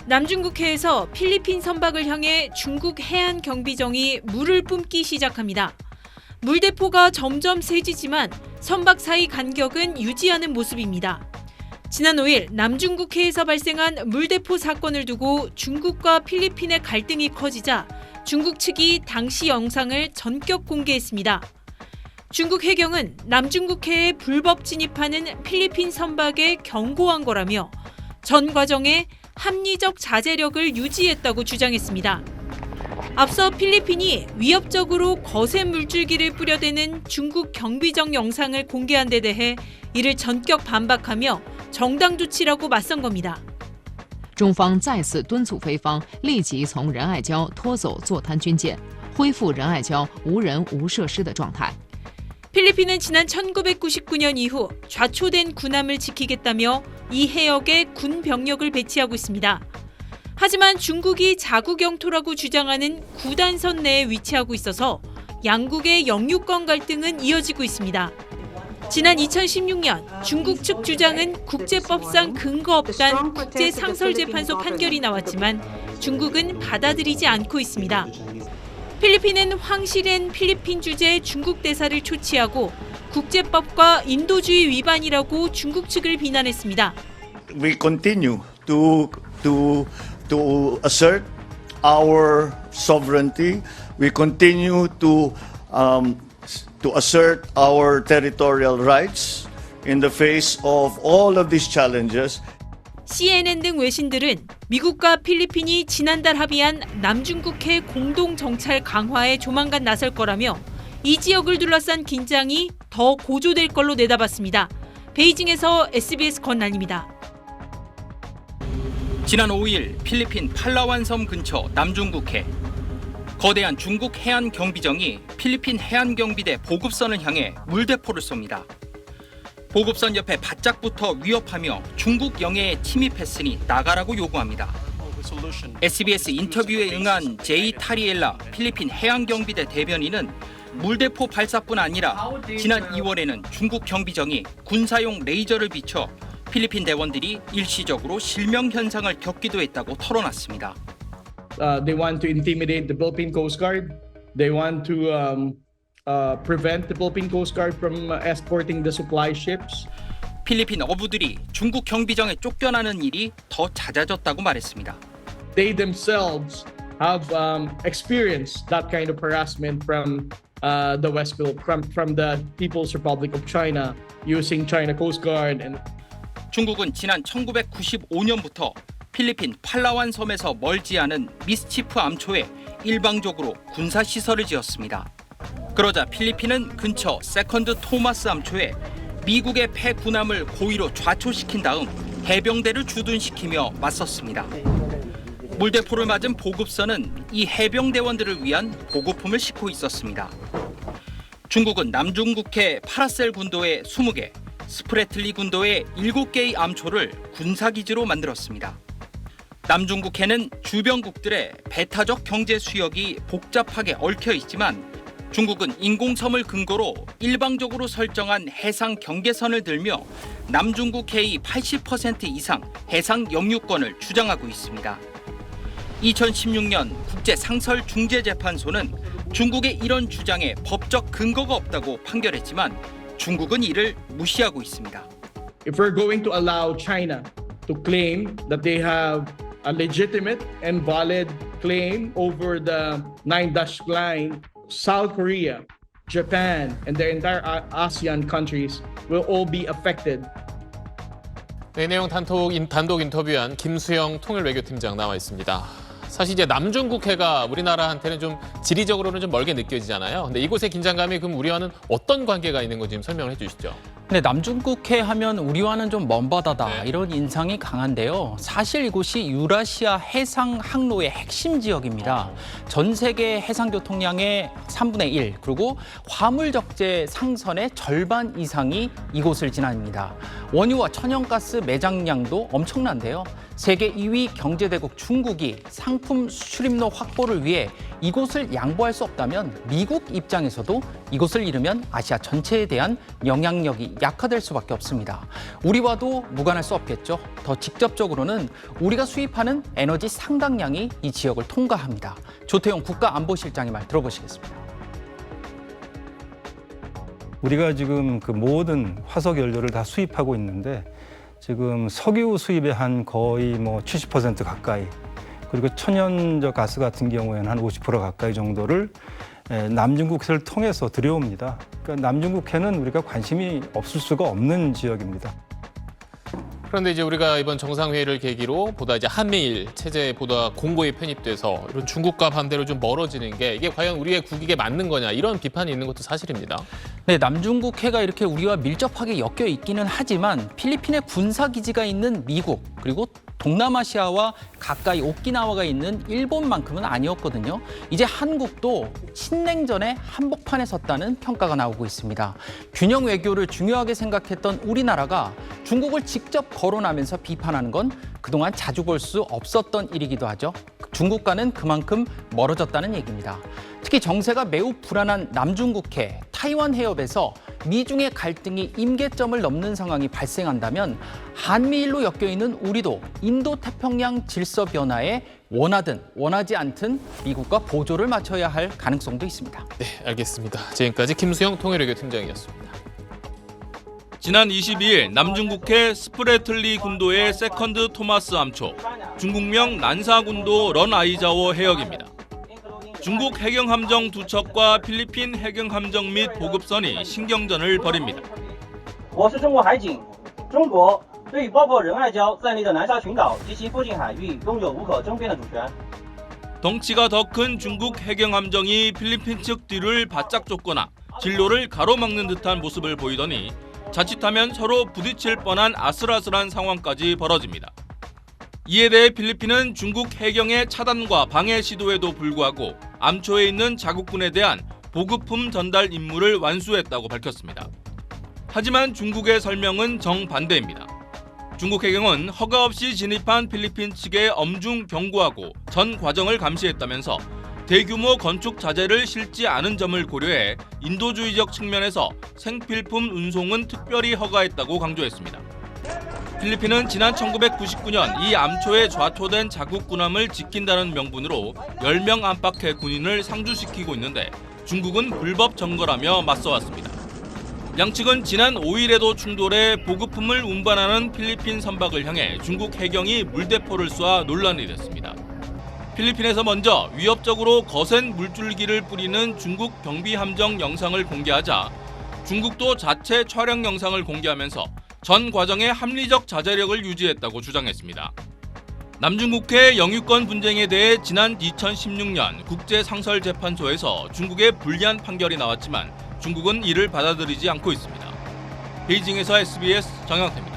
남중국해에서 필리핀 선박을 향해 중국 해안 경비정이 물을 뿜기 시작합니다. 물대포가 점점 세지지만 선박 사이 간격은 유지하는 모습입니다. 지난 5일 남중국해에서 발생한 물대포 사건을 두고 중국과 필리핀의 갈등이 커지자 중국 측이 당시 영상을 전격 공개했습니다. 중국 해경은 남중국해에 불법 진입하는 필리핀 선박에 경고한 거라며 전 과정에 합리적 자제력을 유지했다고 주장했습니다. 앞서 필리핀이 위협적으로 거센 물줄기를 뿌려대는 중국 경비정 영상을 공개한 데 대해 이를 전격 반박하며 정당 조치라고 맞선 겁니다. 中方再次敦促菲方立即从仁爱礁拖走坐滩军舰，恢复仁爱礁无人无设施的状态。 필리핀은 지난 1999년 이후 좌초된 군함을 지키겠다며 이 해역에 군 병력을 배치하고 있습니다. 하지만 중국이 자국 영토라고 주장하는 구단선 내에 위치하고 있어서 양국의 영유권 갈등은 이어지고 있습니다. 지난 2016년 중국 측 주장은 국제법상 근거 없단 국제상설재판소 판결이 나왔지만 중국은 받아들이지 않고 있습니다. 필리핀은 황실엔 필리핀 주재 중국 대사를 초치하고 국제법과 인도주의 위반이라고 중국 측을 비난했습니다. We continue to assert our sovereignty. We continue to assert our territorial rights in the face of all of these challenges. CNN 등 외신들은 미국과 필리핀이 지난달 합의한 남중국해 공동 정찰 강화에 조만간 나설 거라며 이 지역을 둘러싼 긴장이 더 고조될 걸로 내다봤습니다. 베이징에서 SBS 권난입니다. 지난 5일 필리핀 팔라완 섬 근처 남중국해. 거대한 중국 해안 경비정이 필리핀 해안 경비대 보급선을 향해 물대포를 쏩니다. 보급선 옆에 바짝 붙어 위협하며 중국 영해에 침입했으니 나가라고 요구합니다. SBS 인터뷰에 응한 제이 타리엘라 필리핀 해안경비대 대변인은 물대포 발사뿐 아니라 지난 2월에는 중국 경비정이 군사용 레이저를 비춰 필리핀 대원들이 일시적으로 실명 현상을 겪기도 했다고 털어놨습니다. They want to intimidate the Philippine Coast Guard. They want to prevent the Philippine Coast Guard from escorting the supply ships. 필리핀 어부들이 중국 경비정에 쫓겨나는 일이 더 잦아졌다고 말했습니다. They themselves have experienced that kind of harassment from the West from the People's Republic of China using China Coast Guard and 중국은 지난 1995년부터 필리핀 팔라완 섬에서 멀지 않은 미스치프 암초에 일방적으로 군사 시설을 지었습니다. 그러자 필리핀은 근처 세컨드 토마스 암초에 미국의 폐 군함을 고의로 좌초시킨 다음 해병대를 주둔시키며 맞섰습니다. 물대포를 맞은 보급선은 이 해병대원들을 위한 보급품을 싣고 있었습니다. 중국은 남중국해 파라셀 군도에 20개, 스프레틀리 군도에 7개의 암초를 군사기지로 만들었습니다. 남중국해는 주변국들의 배타적 경제 수역이 복잡하게 얽혀 있지만 중국은 인공섬을 근거로 일방적으로 설정한 해상 경계선을 들며 남중국해의 80% 이상 해상 영유권을 주장하고 있습니다. 2016년 국제상설중재재판소는 중국의 이런 주장에 법적 근거가 없다고 판결했지만 중국은 이를 무시하고 있습니다. if we're going to allow China to claim that they have a legitimate and valid claim over the Nine Dash Line, South Korea, Japan, and the entire ASEAN countries will all be affected. 네, 내용 단독 인터뷰한 김수영 통일외교팀장 나와 있습니다. 사실 이제 남중국해가 우리나라한테는 좀 지리적으로는 좀 멀게 느껴지잖아요. 근데 이곳의 긴장감이 그럼 우리와는 어떤 관계가 있는 건지 좀 설명을 해주시죠. 네, 남중국해 하면 우리와는 좀 먼 바다다 네. 이런 인상이 강한데요. 사실 이곳이 유라시아 해상 항로의 핵심 지역입니다. 전 세계 해상 교통량의 3분의 1 그리고 화물 적재 상선의 절반 이상이 이곳을 지납니다. 원유와 천연가스 매장량도 엄청난데요. 세계 2위 경제대국 중국이 상품 수출입로 확보를 위해 이곳을 양보할 수 없다면 미국 입장에서도 이곳을 잃으면 아시아 전체에 대한 영향력이 약화될 수밖에 없습니다. 우리와도 무관할 수 없겠죠. 더 직접적으로는 우리가 수입하는 에너지 상당량이 이 지역을 통과합니다. 조태용 국가안보실장의 말 들어보시겠습니다. 우리가 지금 그 모든 화석 연료를 다 수입하고 있는데 지금 석유 수입의 한 거의 뭐 70% 가까이, 그리고 천연저 가스 같은 경우에는 한 50% 가까이 정도를 남중국해를 통해서 들여옵니다. 그러니까 남중국해는 우리가 관심이 없을 수가 없는 지역입니다. 그런데 이제 우리가 이번 정상회의를 계기로 보다 이제 한미일 체제에 보다 공고히 편입돼서 이런 중국과 반대로 좀 멀어지는 게 이게 과연 우리의 국익에 맞는 거냐, 이런 비판이 있는 것도 사실입니다. 네, 남중국해가 이렇게 우리와 밀접하게 엮여 있기는 하지만 필리핀에 군사기지가 있는 미국, 그리고 동남아시아와 가까이 오키나와가 있는 일본만큼은 아니었거든요. 이제 한국도 신냉전의 한복판에 섰다는 평가가 나오고 있습니다. 균형 외교를 중요하게 생각했던 우리나라가 중국을 직접 거론하면서 비판하는 건 그동안 자주 볼 수 없었던 일이기도 하죠. 중국과는 그만큼 멀어졌다는 얘기입니다. 특히 정세가 매우 불안한 남중국해, 타이완 해협에서 미중의 갈등이 임계점을 넘는 상황이 발생한다면 한미일로 엮여있는 우리도 인도태평양 질서 변화에 원하든 원하지 않든 미국과 보조를 맞춰야 할 가능성도 있습니다. 네, 알겠습니다. 지금까지 김수영 통일외교 팀장이었습니다. 지난 22일 남중국해 스프레틀리 군도의 세컨드 토마스 암초, 중국명 난사군도 런아이자워 해역입니다. 중국 해경함정 두 척과 필리핀 해경함정 및 보급선이 신경전을 벌입니다. 我是中国海警，中国对包括仁爱礁在内的南沙群岛及其附近海域拥有无可争辩的主权。 덩치가 더 큰 중국 해경함정이 필리핀 측 뒤를 바짝 쫓거나 진로를 가로막는 듯한 모습을 보이더니 자칫하면 서로 부딪힐 뻔한 아슬아슬한 상황까지 벌어집니다. 이에 대해 필리핀은 중국 해경의 차단과 방해 시도에도 불구하고 암초에 있는 자국군에 대한 보급품 전달 임무를 완수했다고 밝혔습니다. 하지만 중국의 설명은 정반대입니다. 중국 해경은 허가 없이 진입한 필리핀 측에 엄중 경고하고 전 과정을 감시했다면서 대규모 건축 자재를 실지 않은 점을 고려해 인도주의적 측면에서 생필품 운송은 특별히 허가했다고 강조했습니다. 필리핀은 지난 1999년 이 암초에 좌초된 자국 군함을 지킨다는 명분으로 10명 안팎의 군인을 상주시키고 있는데 중국은 불법 점거라며 맞서왔습니다. 양측은 지난 5일에도 충돌해 보급품을 운반하는 필리핀 선박을 향해 중국 해경이 물대포를 쏘아 논란이 됐습니다. 필리핀에서 먼저 위협적으로 거센 물줄기를 뿌리는 중국 경비함정 영상을 공개하자 중국도 자체 촬영 영상을 공개하면서 전 과정의 합리적 자제력을 유지했다고 주장했습니다. 남중국해 영유권 분쟁에 대해 지난 2016년 국제상설재판소에서 중국의 불리한 판결이 나왔지만 중국은 이를 받아들이지 않고 있습니다. 베이징에서 SBS 정영태입니다.